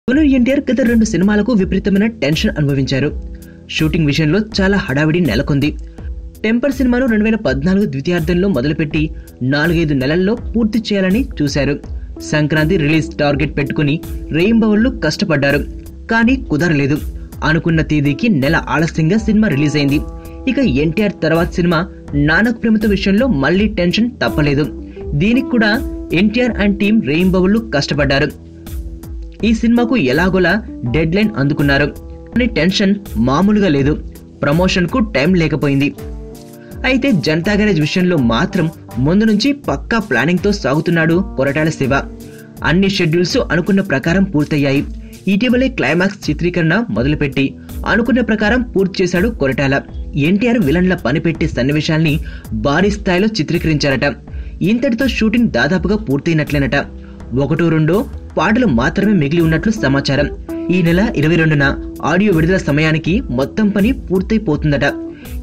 Junior NTR గత 2 సినిమాలకు విపరీతమైన టెన్షన్ అనుభవించారు. షూటింగ్ విషయంలో చాలా హడావిడి నెలకొంది. టెంపర్ సినిమాను 2014 ద్వితీయార్థంలో మొదలుపెట్టి 4-5 నెలల్లో పూర్తి చేయాలని చూశారు. సంక్రాంతి రిలీజ్ టార్గెట్ పెట్టుకుని రేయింబవళ్లు కష్టపడ్డారు. కానీ కుదరలేదు. అనుకున్న తేదీకి నెల ఆలస్యంగా సినిమా రిలీజ్ అయింది. ఇక ఎన్టీఆర్ తర్వాత సినిమా నానక్ ప్రేమతో విషయంలో మళ్లీ టెన్షన్ తప్పలేదు. దీనికి కూడా ఎన్టీఆర్ అండ్ టీం రేయింబవళ్లు కష్టపడ్డారు. ఈ సినిమాకు ఎలాగోలా డెడ్ లైన్ అందుకున్నారు. కానీ టెన్షన్ మామూలుగా లేదు. ప్రమోషన్ కు టైం లేకపోయింది. అయితే జనతా గ్యారేజ్ విషయంలో మాత్రం ముందు నుంచి పక్కా ప్లానింగ్ తో సాగుతున్నాడు కొరటాల శివ. అన్ని షెడ్యూల్స్ అనుకున్న ప్రకారం పూర్తయ్యాయి. ఇటీవలే క్లైమాక్స్ చిత్రీకరణ మొదలుపెట్టి అనుకున్న ప్రకారం పూర్తి చేశాడు కొరటాల. ఎన్టీఆర్ విలన్ల పనిపెట్టే సన్నివేశాల్ని భారీ స్థాయిలో చిత్రీకరించారట. ఇంతటితో షూటింగ్ దాదాపుగా పూర్తయినట్లేనట. 1-2 పాటలు మాత్రమే మిగిలి ఉన్నట్లు సమాచారం. ఈ నెల 22న ఆడియో విడుదల సమయానికి మొత్తం పని పూర్తయిపోతుందట.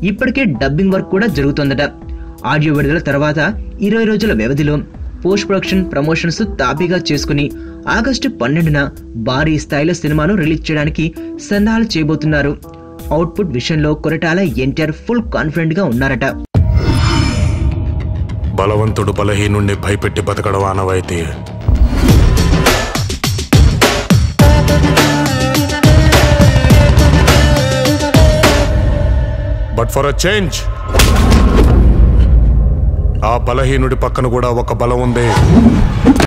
ఇప్పటికే డబ్బింగ్ వర్క్ కూడా జరుగుతోందట. ఆడియో విడుదల తర్వాత 20 రోజుల వ్యవధిలో పోస్ట్ ప్రొడక్షన్ ప్రమోషన్స్ తాపీగా చేసుకుని ఆగస్టు 12న భారీ స్థాయిలో సినిమాను రిలీజ్ చేయడానికి సన్నాహాలు చేయబోతున్నారు. అవుట్పుట్ విషయంలో కొరటాల ఎన్టీఆర్ ఫుల్ కాన్ఫిడెంట్ గా ఉన్నారట. బలవంతుడు బలహీనుణ్ణి భయపెట్టి బతకడం ఆనవాయితీ. బట్ ఫర్ అ చేంజ్ ఆ బలహీనుడి పక్కన కూడా ఒక బలం ఉంది.